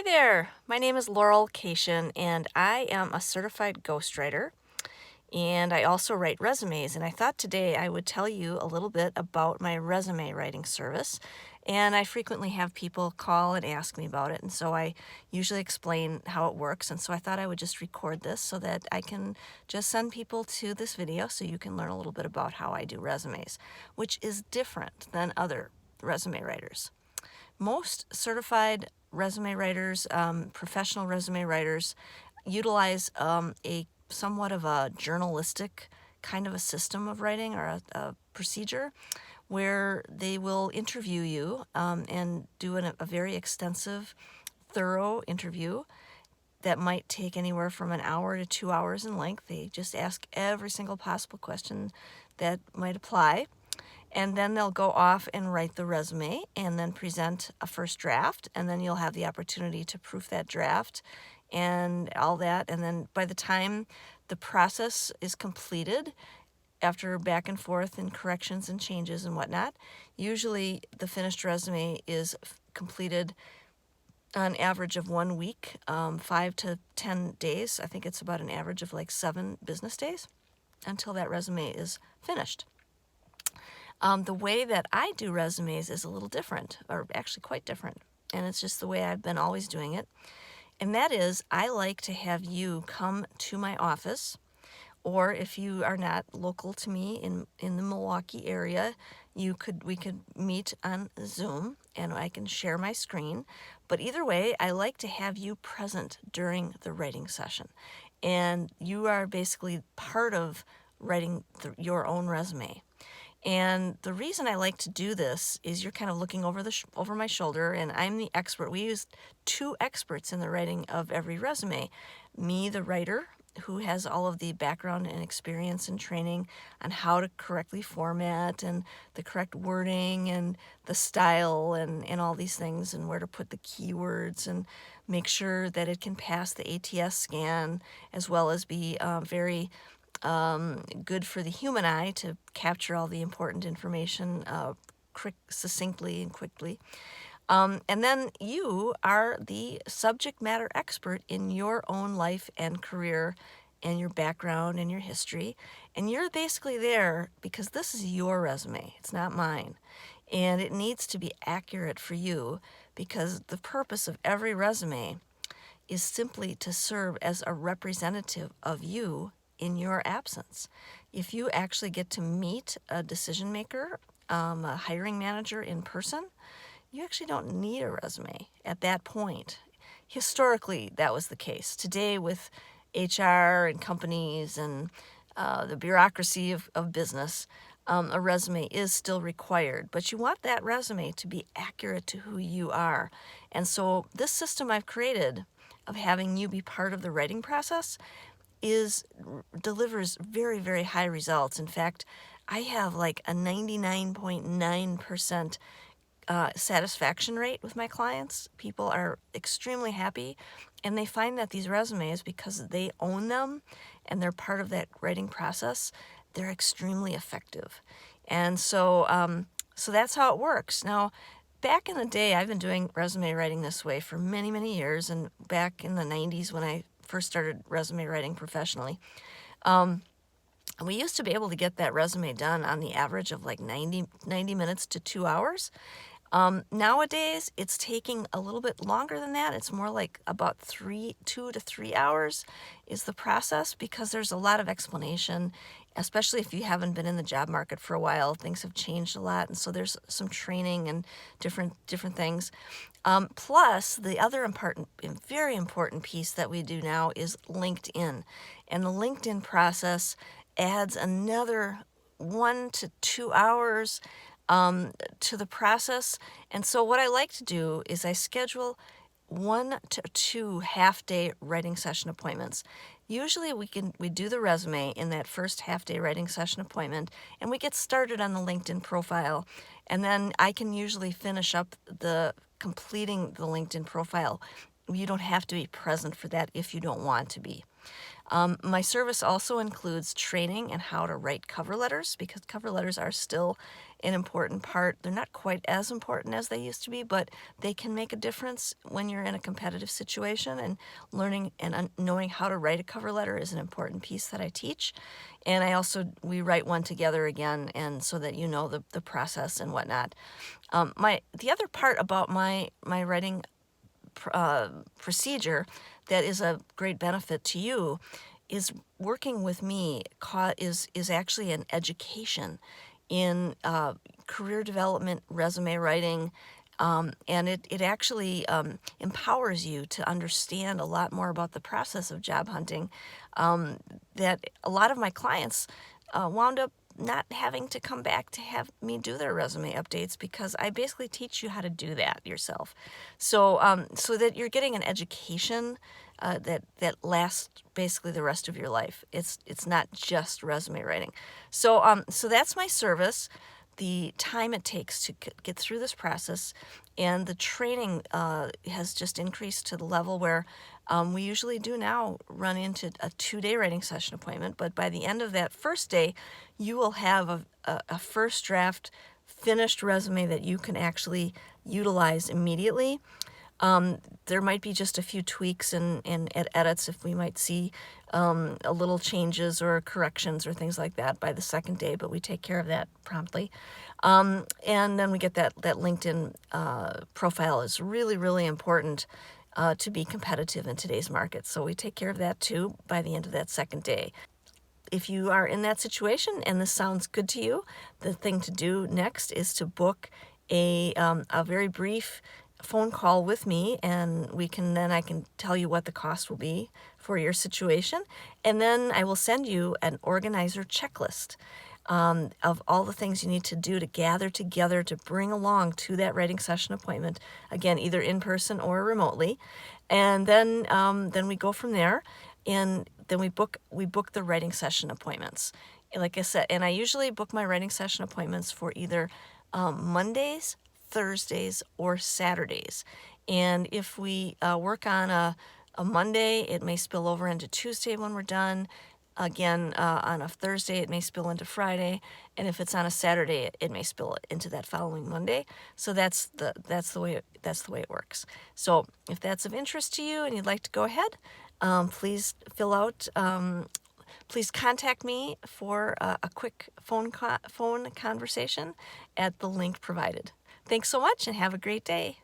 Hi there, my name is Laurel Kashinn and I am a certified ghostwriter, and I also write resumes, and I thought today I would tell you a little bit about my resume writing service. And I frequently have people call and ask me about it, and so I usually explain how it works, and so I thought I would just record this so that I can just send people to this video so you can learn a little bit about how I do resumes, which is different than other resume writers. Most certified resume writers, professional resume writers, utilize a somewhat of a journalistic kind of a system of writing, or a procedure where they will interview you and do a very extensive, thorough interview that might take anywhere from an hour to 2 hours in length. They just ask every single possible question that might apply. And then they'll go off and write the resume and then present a first draft, and then you'll have the opportunity to proof that draft and all that. And then by the time the process is completed, after back and forth and corrections and changes and whatnot, usually the finished resume is completed on average of 1 week, 5 to 10 days. I think it's about an average of like 7 business days until that resume is finished. The way that I do resumes is a little different, or actually quite different, and it's just the way I've been always doing it. And that is, I like to have you come to my office, or if you are not local to me in the Milwaukee area, we could meet on Zoom and I can share my screen. But either way, I like to have you present during the writing session, and you are basically part of writing your own resume. And the reason I like to do this is you're kind of looking over over my shoulder, and I'm the expert. We use 2 experts in the writing of every resume. Me, the writer, who has all of the background and experience and training on how to correctly format and the correct wording and the style and all these things, and where to put the keywords and make sure that it can pass the ATS scan, as well as be very good for the human eye to capture all the important information succinctly and quickly. And then you are the subject matter expert in your own life and career and your background and your history. And you're basically there because this is your resume. It's not mine. And it needs to be accurate for you, because the purpose of every resume is simply to serve as a representative of you in your absence. If you actually get to meet a decision maker, a hiring manager in person, you actually don't need a resume at that point. Historically, that was the case. Today, with HR and companies and the bureaucracy of business, a resume is still required, but you want that resume to be accurate to who you are. And so this system I've created of having you be part of the writing process delivers very, very high results. In fact, I have like a 99.9% satisfaction rate with my clients. People are extremely happy, and they find that these resumes, because they own them and they're part of that writing process, they're extremely effective. And so that's how it works. Now, back in the day, I've been doing resume writing this way for many, many years, and back in the 90s when I first started resume writing professionally, we used to be able to get that resume done on the average of like 90 minutes to 2 hours. Nowadays, it's taking a little bit longer than that. It's more like about 2 to 3 hours is the process, because there's a lot of explanation, especially if you haven't been in the job market for a while. Things have changed a lot, and so there's some training and different things. Plus, the other very important piece that we do now is LinkedIn. And the LinkedIn process adds another 1 to 2 hours to the process. And so what I like to do is I schedule 1 to 2 half-day writing session appointments. Usually we do the resume in that first half-day writing session appointment, and we get started on the LinkedIn profile. And then I can usually finish up completing the LinkedIn profile. You don't have to be present for that if you don't want to be. My service also includes training in how to write cover letters, because cover letters are still an important part. They're not quite as important as they used to be, but they can make a difference when you're in a competitive situation, and learning and knowing how to write a cover letter is an important piece that I teach. And we write one together again, and so that you know the process and whatnot. The other part about my writing procedure that is a great benefit to you is working with me is actually an education in career development, resume writing, and it actually empowers you to understand a lot more about the process of job hunting, that a lot of my clients wound up not having to come back to have me do their resume updates, because I basically teach you how to do that yourself. So that you're getting an education that lasts basically the rest of your life. It's not just resume writing. So that's my service. The time it takes to get through this process, and the training has just increased to the level where we usually do now run into a 2-day writing session appointment. But by the end of that first day, you will have a first draft finished resume that you can actually utilize immediately. There might be just a few tweaks and edits if we might see a little changes or corrections or things like that by the second day, but we take care of that promptly. And then we get that LinkedIn profile is really, really important to be competitive in today's market. So we take care of that too by the end of that second day. If you are in that situation and this sounds good to you, the thing to do next is to book a very brief phone call with me, and I can tell you what the cost will be for your situation, and then I will send you an organizer checklist of all the things you need to do to gather together to bring along to that writing session appointment, again, either in person or remotely. And then we go from there, and then we book the writing session appointments. And like I said, and I usually book my writing session appointments for either Mondays, Thursdays, or Saturdays. And if we work on a Monday, it may spill over into Tuesday when we're done. Again, on a Thursday, it may spill into Friday, and if it's on a Saturday, it may spill into that following Monday. So that's the way it works. So if that's of interest to you and you'd like to go ahead, please fill out. Please contact me for a quick phone conversation at the link provided. Thanks so much, and have a great day.